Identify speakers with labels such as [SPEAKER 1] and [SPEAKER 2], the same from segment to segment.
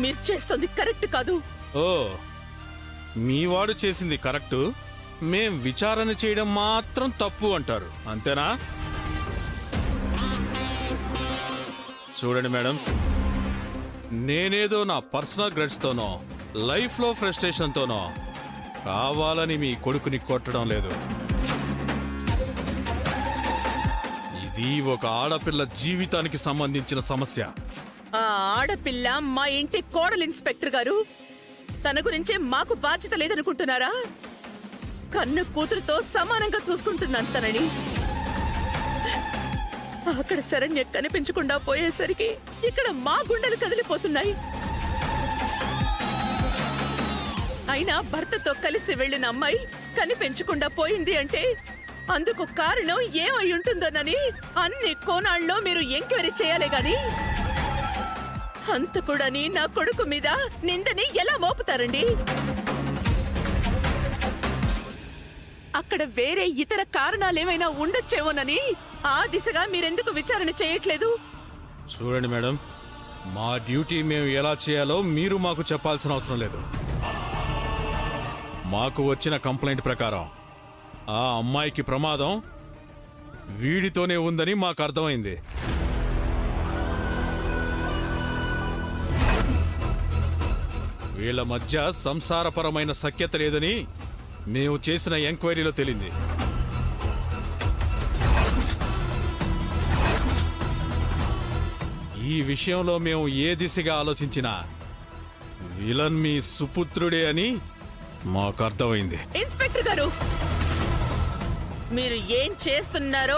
[SPEAKER 1] మీరు చేస్తుంది కరెక్ట్ కాదు.
[SPEAKER 2] ఓ, మీ వాడు చేసింది కరెక్టు, మేం విచారణ చేయడం మాత్రం తప్పు అంటారు, అంతేనా? చూడండి మేడం, నేనేదో నా పర్సనల్ గ్రడ్స్తోనో లైఫ్లో ఫ్రస్ట్రేషన్తోనో కావాలని మీ కొడుకుని కొట్టడం లేదు. ఇది ఒక ఆడపిల్ల జీవితానికి సంబంధించిన సమస్య.
[SPEAKER 1] ఆ ఆడపిల్ల మా ఇంటి కోడలు ఇన్స్పెక్టర్ గారు. తన గురించే మాకు బాధ్యత లేదనుకుంటున్నారా? కన్ను కూతురుతో సమానంగా చూసుకుంటున్నాను తనని. అక్కడ శరణ్య కనిపించకుండా పోయేసరికి ఇక్కడ మా గుండెలు కదిలిపోతున్నాయి. అయినా భర్తతో కలిసి వెళ్లిన అమ్మాయి కనిపించకుండా పోయింది అంటే అందుకు కారణం ఏమై ఉంటుందోనని అన్ని కోణాల్లో మీరు ఎంక్వైరీ చేయాలి గాని హంతకుడని నా కొడుకు మీద నిందని ఎలా మోపుతారండి? అక్కడ వేరే ఇతర కారణాలేమైనా ఉండొచ్చేమోనని ఆ దిశగా మీరెందుకు విచారణ చేయట్లేదు?
[SPEAKER 2] చూడండి మేడం, మా డ్యూటీ మేము ఎలా చేయాలో మీరు మాకు చెప్పాల్సిన అవసరం లేదు. మాకు వచ్చిన కంప్లైంట్ ప్రకారం ఆ అమ్మాయికి ప్రమాదం వీడితోనే ఉందని మాకు అర్థమైంది. వీళ్ల మధ్య సంసారపరమైన సఖ్యత లేదని మేము చేసిన ఎంక్వైరీలో తేలింది. ఈ విషయంలో మేము ఏ దిశగా ఆలోచించినా విలన్ మీ సుపుత్రుడే అని మాకు అర్థమైంది.
[SPEAKER 1] ఇన్స్పెక్టర్ గారు, మీరు ఏం చేస్తున్నారో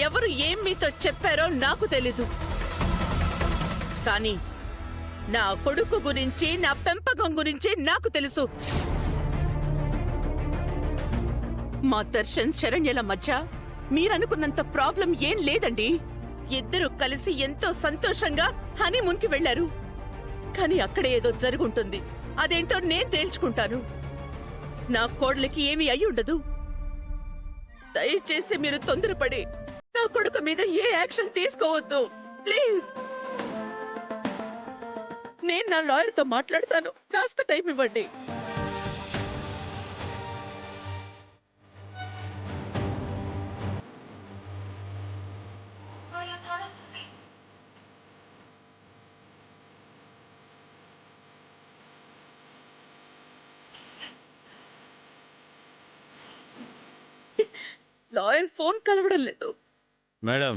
[SPEAKER 1] ఎవరు ఏం మీతో చెప్పారో నాకు తెలీదు, కానీ నా కొడుకు గురించి నా పెంపకం గురించి నాకు తెలుసు. మా దర్శన్ శరణ్యల మధ్య మీరనుకున్నంత ప్రాబ్లం ఏం లేదండి. ఇద్దరు కలిసి ఎంతో సంతోషంగా హనీమూన్కి వెళ్లారు. కానీ అక్కడ ఏదో జరుగుంటుంది. అదేంటో నేను తేల్చుకుంటాను. నా కోడలికి ఏమీ అయి ఉండదు. దయచేసి మీరు తొందరపడి నా కొడుకు మీద ఏ యాక్షన్ తీసుకోవద్దు ప్లీజ్. నేను నా లాయర్తో మాట్లాడతాను, కాస్త టైం ఇవ్వండి. లాయర్ ఫోన్ కలవడం లేదు.
[SPEAKER 2] మేడం,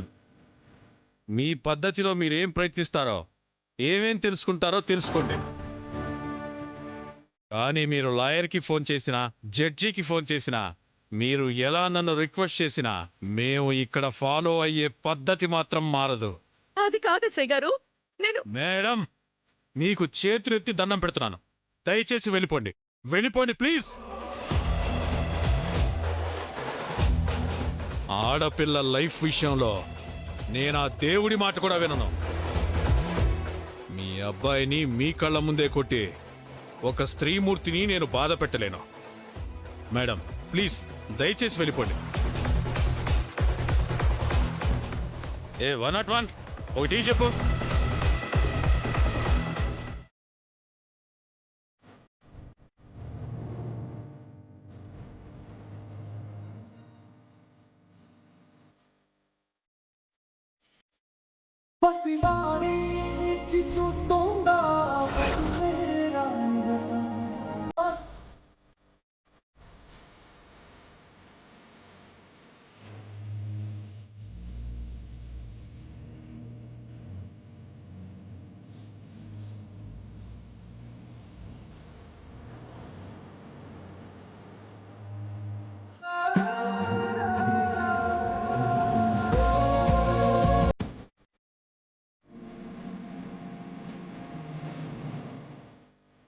[SPEAKER 2] మీ పద్ధతిలో మీరేం ప్రయత్నిస్తారో ఏమేం తెలుసుకుంటారో తెలుసుకోండి. కానీ మీరు లాయర్కి ఫోన్ చేసినా జడ్జికి ఫోన్ చేసినా మీరు ఎలా నన్ను రిక్వెస్ట్ చేసినా మేము ఇక్కడ ఫాలో అయ్యే పద్ధతి మాత్రం మారదు.
[SPEAKER 1] అది కాదు సై గారు, నేను
[SPEAKER 2] మేడం మీకు చేతులెత్తి దండం పెడుతున్నాను, దయచేసి వెళ్ళిపోండి, వెళ్ళిపోండి ప్లీజ్. ఆడపిల్ల లైఫ్ విషయంలో నేనా దేవుడి మాట కూడా వినను. మీ అబ్బాయిని మీ కళ్ళ ముందే కొట్టి ఒక స్త్రీమూర్తిని నేను బాధ పెట్టలేను. మేడం ప్లీజ్ దయచేసి వెళ్ళిపోండి. 101 ఒకటి చెప్పు.
[SPEAKER 3] పసివాడి చూస్తుందా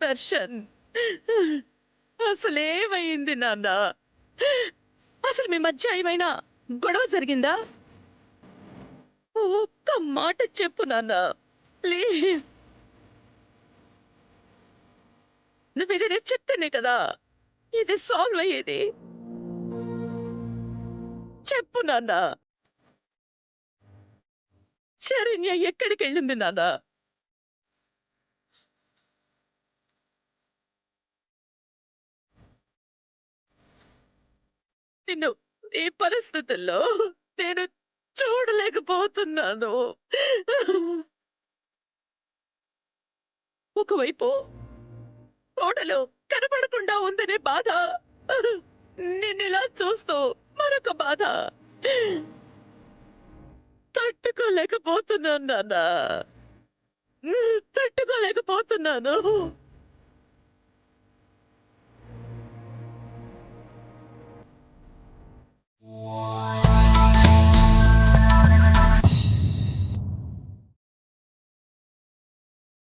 [SPEAKER 1] దర్శన్, అసలేమైంది నాన్న? అసలు మీ మధ్య ఏమైనా గొడవ జరిగిందా? ఒక్క మాట చెప్పు నాన్న ప్లీజ్. నువ్వు ఇది రేపు చెప్తేనే కదా ఇది సాల్వ్ అయ్యేది. చెప్పు నాన్న. శరణ్య ఎక్కడికి వెళ్ళింది నాన్న? నిన్ను ఈ పరిస్థితుల్లో నేను చూడలేకపోతున్నాను. ఒకవైపు కోడలు కనపడకుండా ఉందనే బాధ, నిన్నిలా చూస్తూ మరొక బాధ. తట్టుకోలేకపోతున్నాను నాన్న, తట్టుకోలేకపోతున్నాను.